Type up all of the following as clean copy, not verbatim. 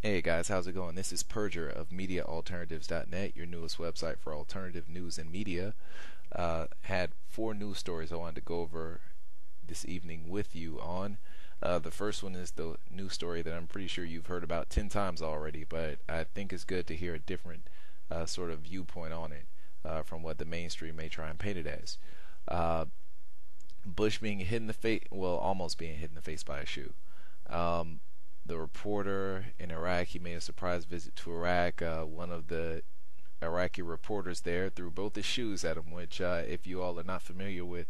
Hey guys, how's it going? This is Purger of MediaAlternatives.net, your newest website for alternative news and media. Had four news stories I wanted to go over this evening with you on. The first one is the news story that I'm pretty sure you've heard about 10 times already, but I think it's good to hear a different sort of viewpoint on it from what the mainstream may try and paint it as. Bush being hit in the face, well, almost being hit in the face by a shoe. The reporter in Iraq, he made a surprise visit to Iraq. One of the Iraqi reporters there threw both his shoes at him, which if you all are not familiar with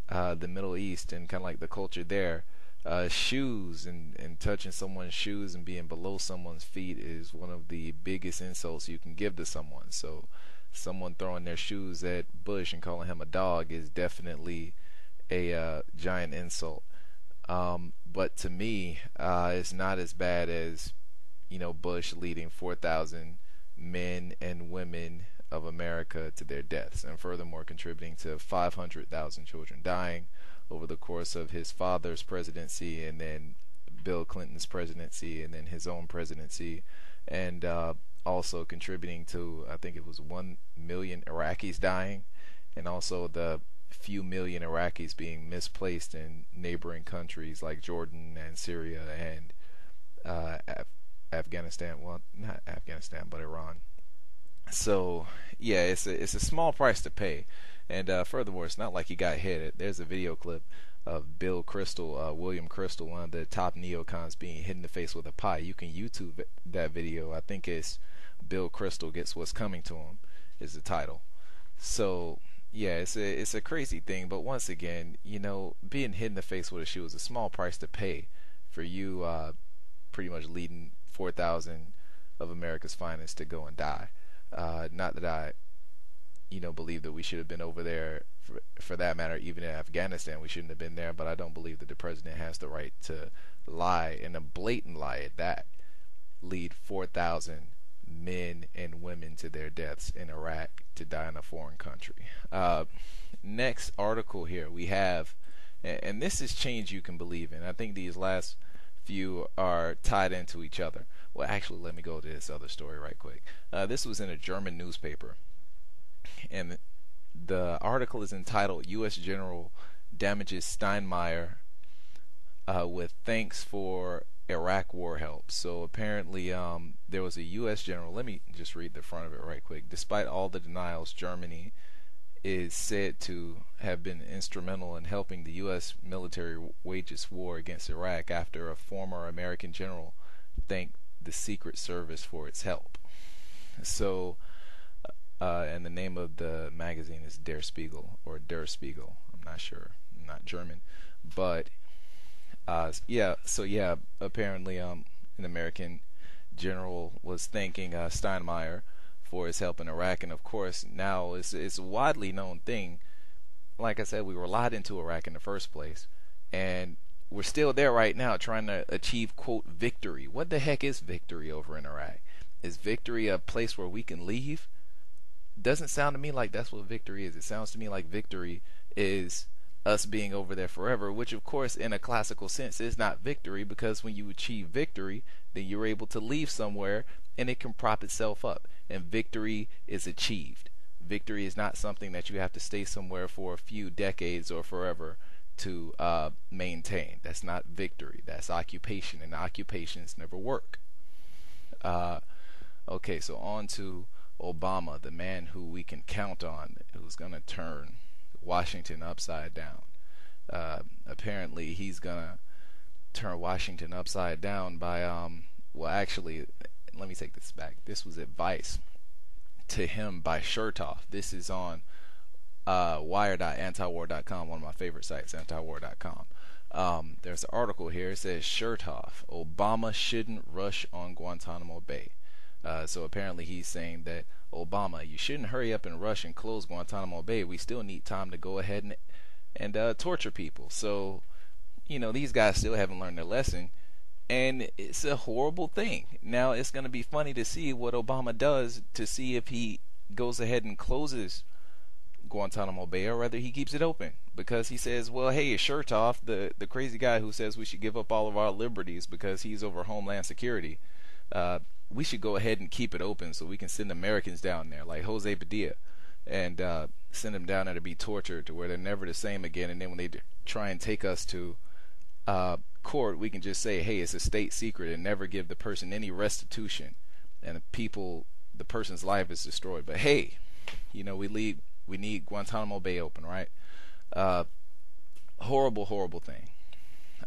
the Middle East and kind of like the culture there, shoes and touching someone's shoes and being below someone's feet is one of the biggest insults you can give to someone. So someone throwing their shoes at Bush and calling him a dog is definitely a giant insult. But to me, it's not as bad as, Bush leading 4,000 men and women of America to their deaths, and furthermore contributing to 500,000 children dying over the course of his father's presidency, and then Bill Clinton's presidency, and then his own presidency, and also contributing to, I think it was 1 million Iraqis dying, and also the few million Iraqis being misplaced in neighboring countries like Jordan and Syria and Afghanistan. Well, not Afghanistan, but Iran. So yeah, it's a small price to pay, and furthermore, it's not like he got hit. There's a video clip of William Crystal, one of the top neocons, being hit in the face with a pie. You can YouTube that video. I think it's Bill Crystal Gets What's Coming to Him is the title. So yeah, it's a crazy thing, but once again, being hit in the face with a shoe is a small price to pay for you pretty much leading 4,000 of America's finest to go and die. Not that I, believe that we should have been over there, for that matter, even in Afghanistan, we shouldn't have been there, but I don't believe that the president has the right to lie, and a blatant lie at that, lead 4,000 men and women to their deaths in Iraq to die in a foreign country. Next article here we have, and this is change you can believe in. I think these last few are tied into each other. Well, actually, let me go to this other story right quick. This was in a German newspaper, and the article is entitled "U.S. General Damages Steinmeier with Thanks for Iraq War Help." So apparently there was a U.S. general. Let me just read the front of it right quick. Despite all the denials, Germany is said to have been instrumental in helping the U.S. military wage its war against Iraq after a former American general thanked the Secret Service for its help. So, and the name of the magazine is Der Spiegel, or Der Spiegel. I'm not sure. I'm not German. But apparently an American general was thanking Steinmeier for his help in Iraq, and of course now it's a widely known thing. Like I said, we were lied into Iraq in the first place, and we're still there right now trying to achieve, quote, victory. What the heck is victory over in Iraq? Is victory a place where we can leave? Doesn't sound to me like that's what victory is. It sounds to me like victory is us being over there forever, which of course in a classical sense is not victory, because when you achieve victory, then you're able to leave somewhere and it can prop itself up, and victory is achieved. Victory is not something that you have to stay somewhere for a few decades or forever to maintain. That's not victory. That's occupation, and occupations never work. Okay, so on to Obama, the man who we can count on, who's going to turn Washington upside down. Apparently he's gonna turn Washington upside down by actually, let me take this back. This was advice to him by Chertoff. This is on wire.antiwar.com, one of my favorite sites, antiwar.com. There's an article here. It says Chertoff, Obama shouldn't rush on Guantanamo Bay. So apparently he's saying that, Obama, you shouldn't hurry up and rush and close Guantanamo Bay. We still need time to go ahead and torture people. So, these guys still haven't learned their lesson, and it's a horrible thing. Now, it's going to be funny to see what Obama does, to see if he goes ahead and closes Guantanamo Bay, or whether he keeps it open, because he says, well, hey, Chertoff, the crazy guy who says we should give up all of our liberties because he's over Homeland Security, uh, we should go ahead and keep it open so we can send Americans down there, like Jose Padilla, and send them down there to be tortured to where they're never the same again. And then when they try and take us to court, we can just say, hey, it's a state secret, and never give the person any restitution, and the person's life is destroyed. But hey, we need Guantanamo Bay open, right? Horrible thing.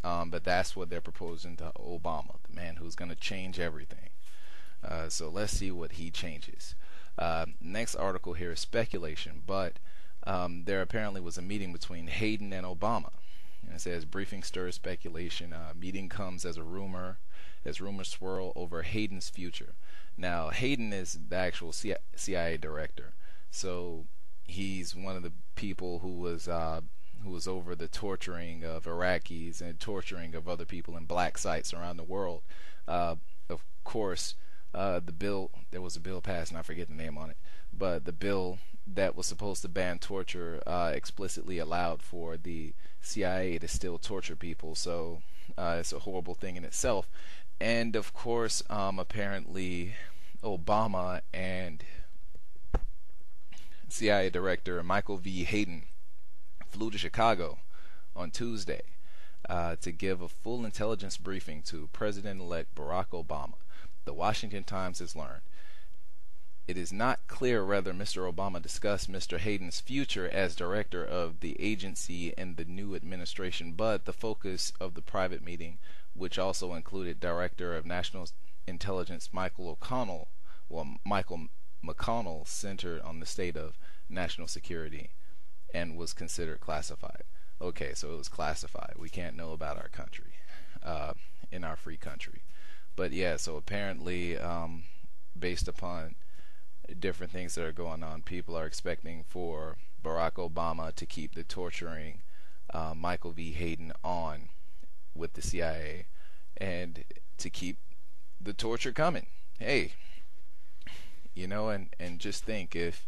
But that's what they're proposing to Obama, the man who's going to change everything. So let's see what he changes. Next article here is speculation, but there apparently was a meeting between Hayden and Obama. And it says briefing stirs speculation. Meeting comes as rumors swirl over Hayden's future. Now Hayden is the actual CIA director, so he's one of the people who was over the torturing of Iraqis and torturing of other people in black sites around the world. Of course, there was a bill passed, and I forget the name on it, but the bill that was supposed to ban torture explicitly allowed for the CIA to still torture people, so it's a horrible thing in itself. And of course, apparently Obama and CIA Director Michael V. Hayden flew to Chicago on Tuesday to give a full intelligence briefing to President-elect Barack Obama. The Washington Times has learned. It is not clear whether Mr. Obama discussed Mr. Hayden's future as director of the agency in the new administration, but the focus of the private meeting, which also included Director of National Intelligence Michael McConnell, centered on the state of national security and was considered classified. Okay, so it was classified. We can't know about our country, in our free country. But yeah, so apparently, based upon different things that are going on, people are expecting for Barack Obama to keep the torturing Michael V. Hayden on with the CIA and to keep the torture coming. Hey, and just think, if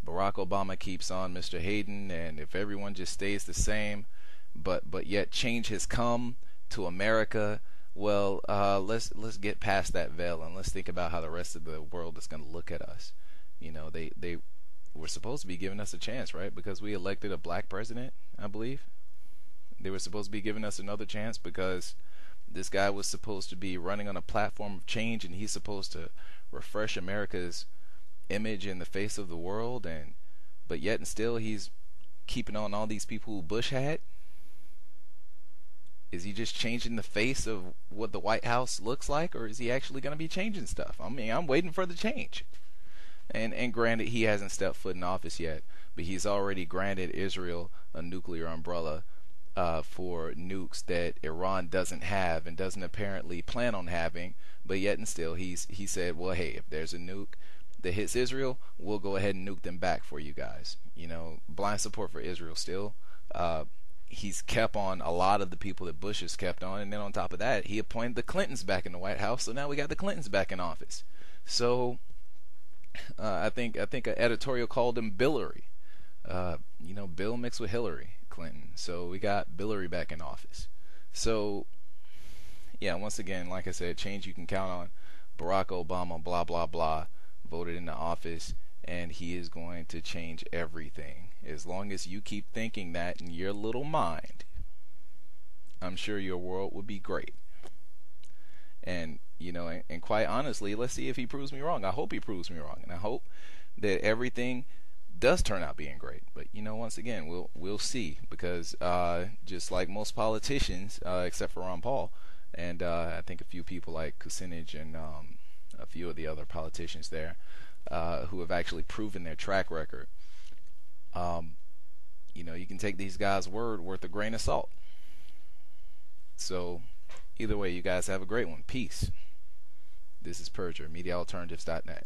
Barack Obama keeps on Mr. Hayden, and if everyone just stays the same, but yet change has come to America, well, let's get past that veil and let's think about how the rest of the world is going to look at us. They were supposed to be giving us a chance, right? Because we elected a black president, I believe. They were supposed to be giving us another chance because this guy was supposed to be running on a platform of change, and he's supposed to refresh America's image in the face of the world, but yet and still he's keeping on all these people who Bush had. Is he just changing the face of what the White House looks like, or is he actually going to be changing stuff? I mean, I'm waiting for the change. And granted, he hasn't stepped foot in office yet, but he's already granted Israel a nuclear umbrella for nukes that Iran doesn't have and doesn't apparently plan on having. But yet and still, he said, well, hey, if there's a nuke that hits Israel, we'll go ahead and nuke them back for you guys. Blind support for Israel still. He's kept on a lot of the people that Bush has kept on, and then on top of that, he appointed the Clintons back in the White House, so now we got the Clintons back in office. So I think an editorial called him Billary. Bill mixed with Hillary Clinton, so we got Billary back in office. So yeah, once again, like I said, change you can count on. Barack Obama, blah blah blah, voted into office, and he is going to change everything. As long as you keep thinking that in your little mind, I'm sure your world would be great. And and quite honestly, let's see if he proves me wrong. I hope he proves me wrong, and I hope that everything does turn out being great. But once again, we'll see, because just like most politicians, except for Ron Paul, and I think a few people like Kucinich and a few of the other politicians there, who have actually proven their track record. You can take these guys' word worth a grain of salt. So either way, you guys have a great one. Peace. This is Purger, MediaAlternatives.net.